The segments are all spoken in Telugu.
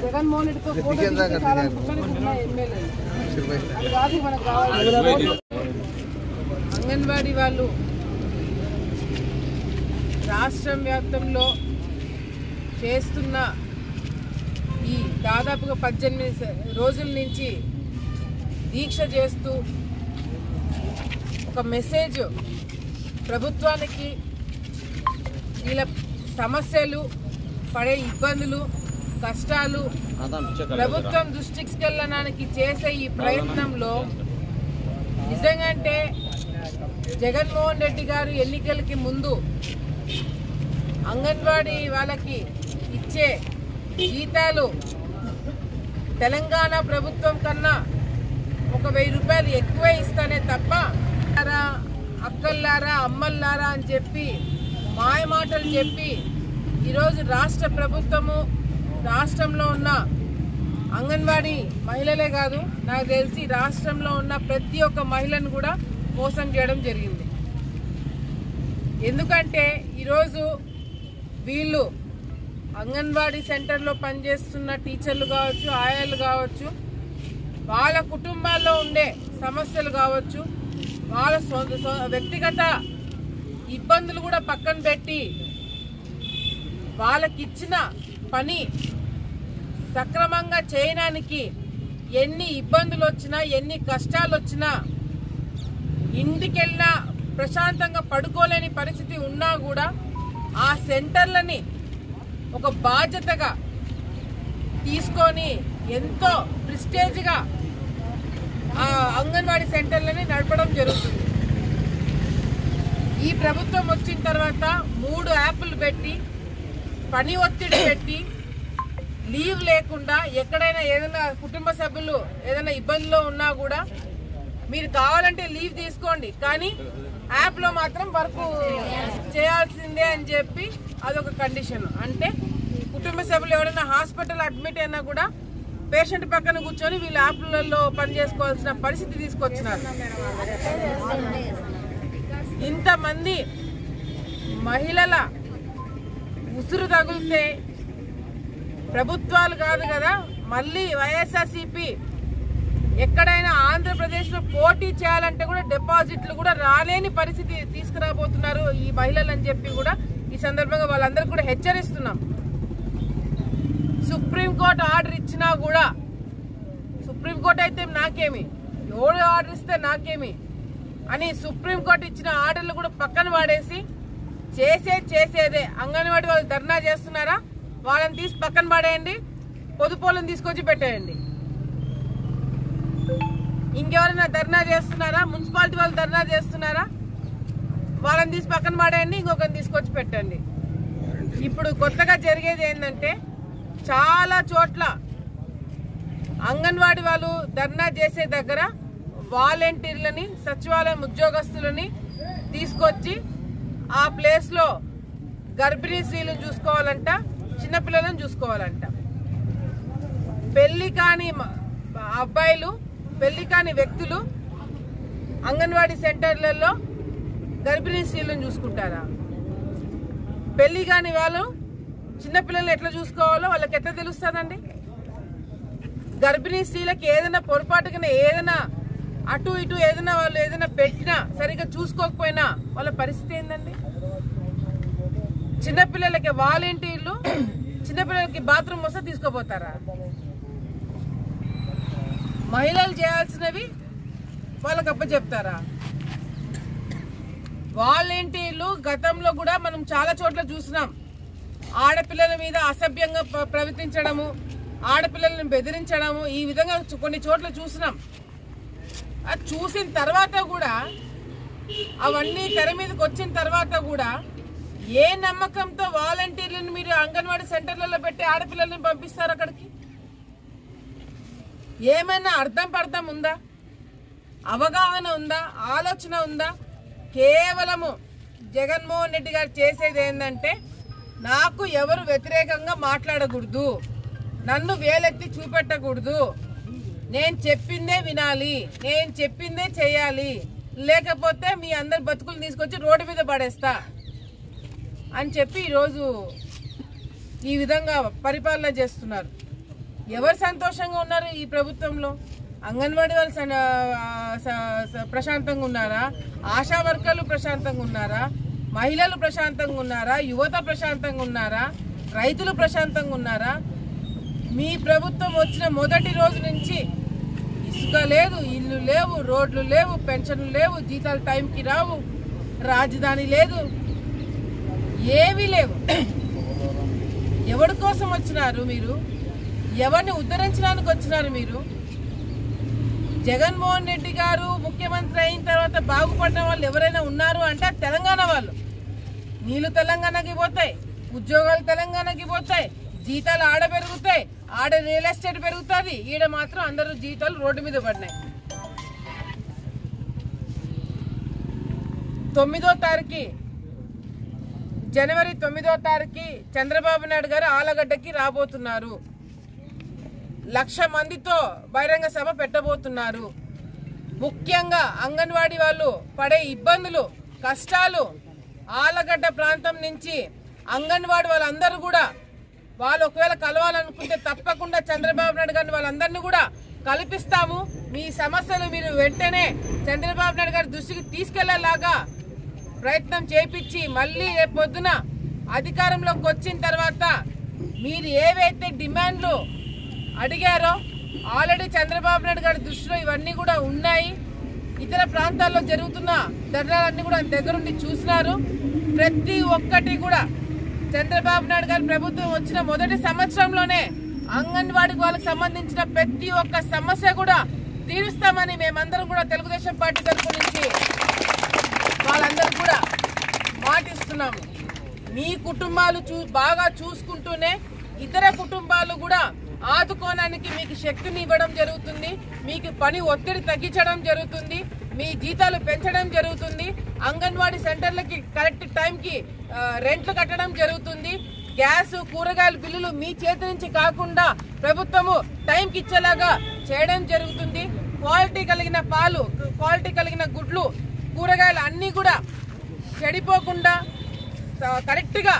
జగన్మోహన్ అంగన్వాడీ వాళ్ళు రాష్ట్రం వ్యాప్తంలో చేస్తున్న ఈ దాదాపుగా 18 రోజుల నుంచి దీక్ష చేస్తూ ఒక మెసేజ్ ప్రభుత్వానికి వీళ్ళ సమస్యలు పడే ఇబ్బందులు కష్టాలు ప్రభుత్వం దృష్టికి వెళ్ళడానికి చేసే ఈ ప్రయత్నంలో నిజంగాంటే జగన్మోహన్ రెడ్డి గారు ఎన్నికలకి ముందు అంగన్వాడీ వాళ్ళకి ఇచ్చే జీతాలు తెలంగాణ ప్రభుత్వం కన్నా ఒక 1000 రూపాయలు ఎక్కువే ఇస్తానే తప్ప అక్కల్లారా అమ్మల్లారా అని చెప్పి మాయ మాటలు చెప్పి ఈరోజు రాష్ట్ర ప్రభుత్వము రాష్ట్రంలో ఉన్న అంగన్వాడీ మహిళలే కాదు నాకు తెలిసి రాష్ట్రంలో ఉన్న ప్రతి ఒక్క మహిళను కూడా మోసం చేయడం జరిగింది. ఎందుకంటే ఈరోజు వీళ్ళు అంగన్వాడీ సెంటర్లో పనిచేస్తున్న టీచర్లు కావచ్చు, ఆయాలు కావచ్చు, వాళ్ళ కుటుంబాల్లో ఉండే సమస్యలు కావచ్చు, వాళ్ళ వ్యక్తిగత ఇబ్బందులు కూడా పక్కన పెట్టి వాళ్ళకిచ్చిన పని సక్రమంగా చేయడానికి ఎన్ని ఇబ్బందులు వచ్చినా ఎన్ని కష్టాలు వచ్చినా ఇంటికెళ్ళినా ప్రశాంతంగా పడుకోలేని పరిస్థితి ఉన్నా కూడా ఆ సెంటర్లని ఒక బాధ్యతగా తీసుకొని ఎంతో ప్రెస్టేజ్గా ఆ అంగన్వాడీ సెంటర్లని నడపడం జరుగుతుంది. ఈ ప్రభుత్వం వచ్చిన తర్వాత 3 యాప్లు పెట్టి పని ఒత్తిడి పెట్టి లీవ్ లేకుండా ఎక్కడైనా ఏదైనా కుటుంబ సభ్యులు ఏదైనా ఇబ్బందిలో ఉన్నా కూడా మీరు కావాలంటే లీవ్ తీసుకోండి, కానీ యాప్లో మాత్రం వర్క్ చేయాల్సిందే అని చెప్పి అదొక కండిషన్. అంటే కుటుంబ సభ్యులు ఎవరైనా హాస్పిటల్ అడ్మిట్ అయినా కూడా పేషెంట్ పక్కన కూర్చొని వీళ్ళు యాప్లలో పని చేసుకోవాల్సిన పరిస్థితి తీసుకొచ్చినారు. ఇంతమంది మహిళల ఉసురు తగిలితే ప్రభుత్వాలు కాదు కదా, మళ్ళీ వైఎస్ఆర్సీపీ ఎక్కడైనా ఆంధ్రప్రదేశ్లో పోటీ చేయాలంటే కూడా డిపాజిట్లు కూడా రాలేని పరిస్థితి తీసుకురాబోతున్నారు ఈ మహిళలు అని చెప్పి కూడా ఈ సందర్భంగా వాళ్ళందరికీ కూడా హెచ్చరిస్తున్నాం. సుప్రీంకోర్టు ఆర్డర్ ఇచ్చినా కూడా, సుప్రీంకోర్టు అయితే నాకేమి, ఎవరు ఆర్డర్ ఇస్తే నాకేమి అని సుప్రీంకోర్టు ఇచ్చిన ఆర్డర్లు కూడా పక్కన వాడేసి చేసేదే అంగన్వాడీ వాళ్ళు ధర్నా చేస్తున్నారా, వాళ్ళని తీసి పక్కన పడేయండి, పొదుపోలను తీసుకొచ్చి పెట్టేయండి. ఇంకెవరైనా ధర్నా చేస్తున్నారా, మున్సిపాలిటీ వాళ్ళు ధర్నా చేస్తున్నారా, వాళ్ళని తీసి పక్కన పడేయండి, ఇంకొకరిని తీసుకొచ్చి పెట్టండి. ఇప్పుడు కొత్తగా జరిగేది ఏంటంటే చాలా చోట్ల అంగన్వాడీ వాళ్ళు ధర్నా చేసే దగ్గర వాలంటీర్లని, సచివాలయం ఉద్యోగస్తులని తీసుకొచ్చి ఆ ప్లేస్ లో గర్భిణీ స్త్రీలను చూసుకోవాలంట, చిన్నపిల్లలను చూసుకోవాలంట. పెళ్లి కాని అబ్బాయిలు, పెళ్లి కాని వ్యక్తులు అంగన్వాడీ సెంటర్లలో గర్భిణీ స్త్రీలను చూసుకుంటారా? పెళ్లి కాని వాళ్ళు చిన్నపిల్లలను ఎట్లా చూసుకోవాలో వాళ్ళకి ఎట్లా తెలుస్తుందండి? గర్భిణీ స్త్రీలకి ఏదైనా పొరపాటుగా ఏదైనా అటు ఇటు ఏదైనా వాళ్ళు ఏదైనా పెట్టినా సరిగ్గా చూసుకోకపోయినా వాళ్ళ పరిస్థితి ఏందండి? చిన్నపిల్లలకి వాలంటీర్లు చిన్నపిల్లలకి బాత్రూమ్ వస్తే తీసుకోపోతారా? మహిళలు చేయాల్సినవి వాళ్ళకి అప్పచెప్తారా? వాలంటీర్లు గతంలో కూడా మనం చాలా చోట్ల చూసినాం. ఆడపిల్లల మీద అసభ్యంగా ప్రవర్తించడము, ఆడపిల్లలను బెదిరించడము, ఈ విధంగా కొన్ని చోట్ల చూసినాం. అది చూసిన తర్వాత కూడా, అవన్నీ తెర మీదకి వచ్చిన తర్వాత కూడా ఏ నమ్మకంతో వాలంటీర్లను మీరు అంగన్వాడీ సెంటర్లలో పెట్టి ఆడపిల్లల్ని పంపిస్తారు? అక్కడికి ఏమైనా అర్థం ఉందా? అవగాహన ఉందా? ఆలోచన ఉందా? కేవలము జగన్మోహన్ రెడ్డి గారు చేసేది ఏంటంటే, నాకు ఎవరు వ్యతిరేకంగా మాట్లాడకూడదు, నన్ను వేలెత్తి చూపెట్టకూడదు, నేను చెప్పిందే వినాలి, నేను చెప్పిందే చేయాలి, లేకపోతే మీ అందరి బతుకులు తీసుకొచ్చి రోడ్డు మీద పడేస్తా అని చెప్పి ఈరోజు ఈ విధంగా పరిపాలన చేస్తున్నారు. ఎవరు సంతోషంగా ఉన్నారు ఈ ప్రభుత్వంలో? అంగన్వాడీ వాళ్ళు ప్రశాంతంగా ఉన్నారా? ఆశా వర్కర్లు ప్రశాంతంగా ఉన్నారా? మహిళలు ప్రశాంతంగా ఉన్నారా? యువత ప్రశాంతంగా ఉన్నారా? రైతులు ప్రశాంతంగా ఉన్నారా? మీ ప్రభుత్వం వచ్చిన మొదటి రోజు నుంచి ఇసుక లేదు, ఇల్లు లేవు, రోడ్లు లేవు, పెన్షన్లు లేవు, జీతాలు టైంకి రావు, రాజధాని లేదు, ఏమీ లేవు. ఎవరి కోసం వచ్చినారు మీరు? ఎవరిని ఉద్ధరించడానికి వచ్చినారు మీరు? జగన్మోహన్ రెడ్డి గారు ముఖ్యమంత్రి అయిన తర్వాత బాగుపడిన వాళ్ళు ఎవరైనా ఉన్నారు అంటే తెలంగాణ వాళ్ళు. నీళ్లు తెలంగాణకి పోతాయి, ఉద్యోగాలు తెలంగాణకి పోతాయి, జీతాలు ఆడ పెరుగుతాయి, ఆడ రియల్ ఎస్టేట్ పెరుగుతుంది, ఈడ మాత్రం అందరూ జీతాలు రోడ్డు మీద పడినాయి. 9వ తారీఖు జనవరి 9వ తారీఖు చంద్రబాబు నాయుడు గారు ఆలగడ్డకి రాబోతున్నారు. 1,00,000 మందితో బహిరంగ సభ పెట్టబోతున్నారు. ముఖ్యంగా అంగన్వాడీ వాళ్ళు పడే ఇబ్బందులు, కష్టాలు, ఆలగడ్డ ప్రాంతం నుంచి అంగన్వాడీ వాళ్ళందరూ కూడా వాళ్ళు ఒకవేళ కలవాలనుకుంటే తప్పకుండా చంద్రబాబు నాయుడు గారిని వాళ్ళందరినీ కూడా కల్పిస్తాము. మీ సమస్యలు మీరు వెంటనే చంద్రబాబు నాయుడు గారి దృష్టికి తీసుకెళ్లేలాగా ప్రయత్నం చేపించి మళ్ళీ రేపు పొద్దున అధికారంలోకి వచ్చిన తర్వాత మీరు ఏవైతే డిమాండ్లు అడిగారో ఆల్రెడీ చంద్రబాబు నాయుడు గారి దృష్టిలో ఇవన్నీ కూడా ఉన్నాయి. ఇతర ప్రాంతాల్లో జరుగుతున్న ధర్నాలన్నీ కూడా దగ్గరుండి చూసినారు. ప్రతి ఒక్కటి కూడా చంద్రబాబు నాయుడు గారి ప్రభుత్వం వచ్చిన మొదటి సంవత్సరంలోనే అంగన్వాడీ వాళ్ళకి సంబంధించిన ప్రతి ఒక్క సమస్య కూడా తీరుస్తామని మేమందరం కూడా తెలుగుదేశం పార్టీ తరఫు నుంచి వాళ్ళందరూ కూడా మాటిస్తున్నాము. మీ కుటుంబాలు బాగా చూసుకుంటూనే ఇతర కుటుంబాలు కూడా ఆదుకోవడానికి మీకు శక్తిని ఇవ్వడం జరుగుతుంది, మీకు పని ఒత్తిడి తగ్గించడం జరుగుతుంది, మీ జీతాలు పెంచడం జరుగుతుంది, అంగన్వాడీ సెంటర్లకి కరెక్ట్ టైంకి రెంట్లు కట్టడం జరుగుతుంది, గ్యాస్ కూరగాయల బిల్లులు మీ చేతి నుంచి కాకుండా ప్రభుత్వము టైంకి ఇచ్చేలాగా చేయడం జరుగుతుంది. క్వాలిటీ కలిగిన పాలు, క్వాలిటీ కలిగిన గుడ్లు, కూరగాయలు అన్నీ కూడా చెడిపోకుండా కరెక్ట్గా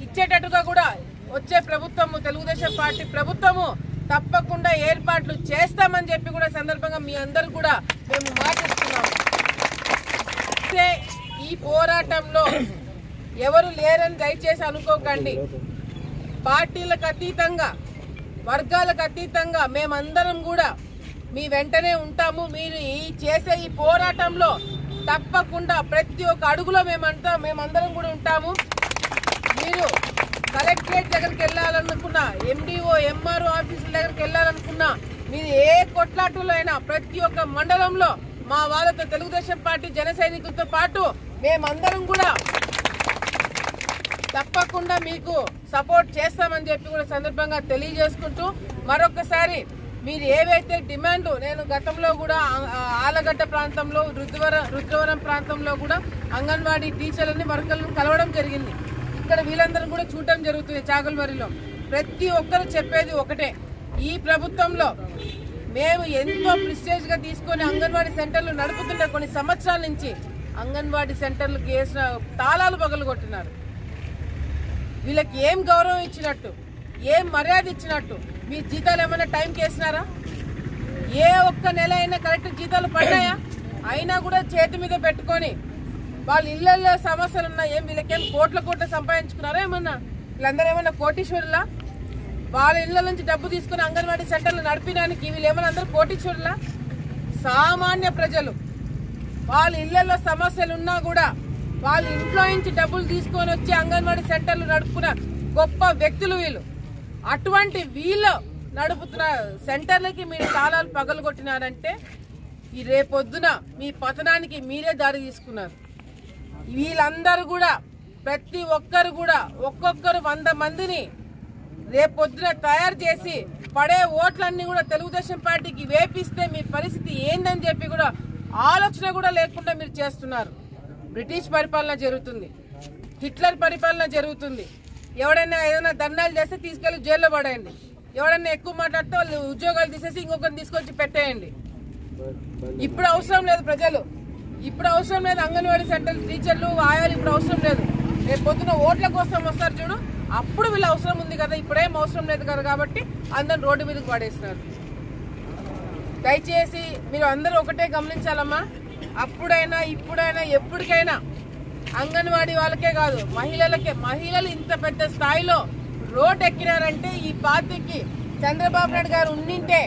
ఇచ్చేటట్టుగా కూడా వచ్చే ప్రభుత్వము తెలుగుదేశం పార్టీ ప్రభుత్వము తప్పకుండా ఏర్పాట్లు చేస్తామని చెప్పి కూడా సందర్భంగా మీ అందరూ కూడా మేము మాటిస్తున్నాము. ఈ పోరాటంలో ఎవరు లేరని దయచేసి అనుకోకండి. పార్టీలకు అతీతంగా, వర్గాలకు అతీతంగా మేమందరం కూడా మీ వెంటనే ఉంటాము. మీరు చేసే ఈ పోరాటంలో తప్పకుండా ప్రతి ఒక్క అడుగులో మేమందరం కూడా ఉంటాము. మీరు కలెక్టరేట్ దగ్గరికి వెళ్ళాలనుకున్నా, ఎండిఓ ఎంఆర్ఓ ఆఫీసుల దగ్గరికి వెళ్ళాలనుకున్నా, మీరు ఏ కొట్లాటలో అయినా ప్రతి ఒక్క మండలంలో మా వాళ్ళతో తెలుగుదేశం పార్టీ జన సైనికులతో పాటు మేమందరం కూడా తప్పకుండా మీకు సపోర్ట్ చేస్తామని చెప్పి కూడా సందర్భంగా తెలియజేసుకుంటూ మరొకసారి మీరు ఏవైతే డిమాండ్, నేను గతంలో కూడా ఆలగడ్డ ప్రాంతంలో రుద్రవరం ప్రాంతంలో కూడా అంగన్వాడీ టీచర్లని వర్కర్లను కలవడం జరిగింది. ఇక్కడ వీళ్ళందరూ కూడా చూడటం జరుగుతుంది. చాగల్మరిలో ప్రతి ఒక్కరు చెప్పేది ఒకటే, ఈ ప్రభుత్వంలో మేము ఎంతో ప్రిస్టేజ్ గా తీసుకొని అంగన్వాడీ సెంటర్లు నడుపుతుంటే కొన్ని సంవత్సరాల నుంచి అంగన్వాడీ సెంటర్లకు వేసిన తాళాలు పగలు కొట్టినారు. వీళ్ళకి ఏం గౌరవం ఇచ్చినట్టు, ఏం మర్యాద ఇచ్చినట్టు? మీ జీతాలు ఏమైనా టైంకి వేసినారా? ఏ ఒక్క నెల అయినా కరెక్ట్ జీతాలు పడ్డాయా? అయినా కూడా చేతి మీద పెట్టుకొని వాళ్ళ ఇళ్లలో సమస్యలు ఉన్నాయి. వీళ్ళకేం కోట్ల సంపాదించుకున్నారా? ఏమన్నా వీళ్ళందరూ ఏమన్నా కోటీశ్వరులా? వాళ్ళ ఇళ్ల నుంచి డబ్బు తీసుకుని అంగన్వాడీ సెంటర్లు నడిపినానికి వీళ్ళు ఏమన్నా అందరూ కోటీశ్వరులా? సామాన్య ప్రజలు వాళ్ళ ఇళ్లలో సమస్యలు ఉన్నా కూడా వాళ్ళ ఇంట్లో నుంచి డబ్బులు తీసుకొని వచ్చి అంగన్వాడీ సెంటర్లు నడుపుకున్న గొప్ప వ్యక్తులు వీళ్ళు. అటువంటి వీళ్ళు నడుపుతున్న సెంటర్లకి మీరు తాళాలు పగలగొట్టినారంటే ఈ రేపొద్దున మీ పతనానికి మీరే దారి తీసుకున్నారు. వీళ్ళందరూ కూడా ప్రతి ఒక్కరు కూడా ఒక్కొక్కరు 100 మందిని రేపొద్దున తయారు చేసి పడే ఓట్లన్నీ కూడా తెలుగుదేశం పార్టీకి వేపిస్తే మీ పరిస్థితి ఏందని చెప్పి కూడా ఆలోచన కూడా లేకుండా మీరు చేస్తున్నారు. బ్రిటిష్ పరిపాలన జరుగుతుంది, హిట్లర్ పరిపాలన జరుగుతుంది. ఎవడైనా ఏదైనా దండాలు చేస్తే తీసుకెళ్లి జైల్లో పడేయండి. ఎవడైనా ఎక్కువ మాట్లాడితే వాళ్ళు ఉద్యోగాలు తీసేసి ఇంకొకరిని తీసుకొచ్చి పెట్టేయండి. ఇప్పుడు అవసరం లేదు ప్రజలు, ఇప్పుడు అవసరం లేదు అంగన్వాడీ సెంటర్ టీచర్లు ఆయాలు, ఇప్పుడు అవసరం లేదు. రేపు పొద్దున ఓట్ల కోసం వస్తారు చూడు, అప్పుడు వీళ్ళు అవసరం ఉంది కదా, ఇప్పుడేం అవసరం లేదు కదా. కాబట్టి అందరిని రోడ్డు మీదకి పడేస్తున్నారు. దయచేసి మీరు అందరూ ఒకటే గమనించాలమ్మా, అప్పుడైనా ఇప్పుడైనా ఎప్పటికైనా అంగన్వాడీ వాళ్ళకే కాదు మహిళలు ఇంత పెద్ద స్థాయిలో రోడ్ ఎక్కినారంటే ఈ పార్టీకి చంద్రబాబు నాయుడు గారు ఉండింటే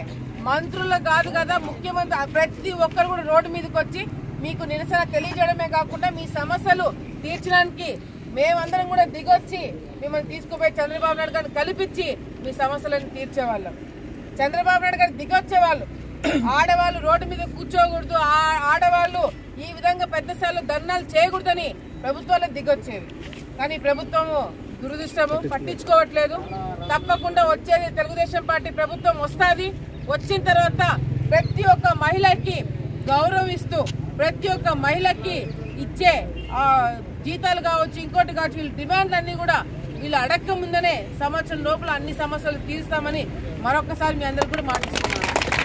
మంత్రులు కాదు కదా ముఖ్యమంత్రి ప్రతి ఒక్కరు కూడా రోడ్డు మీదకి వచ్చి మీకు నిరసన తెలియజేయడమే కాకుండా మీ సమస్యలు తీర్చడానికి మేమందరం కూడా దిగొచ్చి మిమ్మల్ని తీసుకుపోయి చంద్రబాబు నాయుడు గారిని కల్పించి మీ సమస్యలను తీర్చేవాళ్ళం. చంద్రబాబు నాయుడు గారు దిగొచ్చేవాళ్ళు. ఆడవాళ్ళు రోడ్డు మీద కూర్చోకూడదు, ఆడవాళ్ళు ఈ విధంగా పెద్ద స్థాయిలో ధర్నాలు చేయకూడదని ప్రభుత్వాలకు దిగొచ్చేది. కానీ ప్రభుత్వము దురదృష్టము పట్టించుకోవట్లేదు. తప్పకుండా వచ్చేది తెలుగుదేశం పార్టీ ప్రభుత్వం వస్తుంది. వచ్చిన తర్వాత ప్రతి ఒక్క మహిళకి గౌరవం ఇస్తూ ప్రతి ఒక్క మహిళకి ఇచ్చే జీతాలు కావచ్చు, ఇంకోటి కావచ్చు, వీళ్ళ డిమాండ్లన్నీ కూడా వీళ్ళు అడక్క ముందనే సంవత్సరం లోపల అన్ని సమస్యలు తీరుస్తామని మరొకసారి మీ అందరికీ కూడా మాట్లాడుతున్నాను.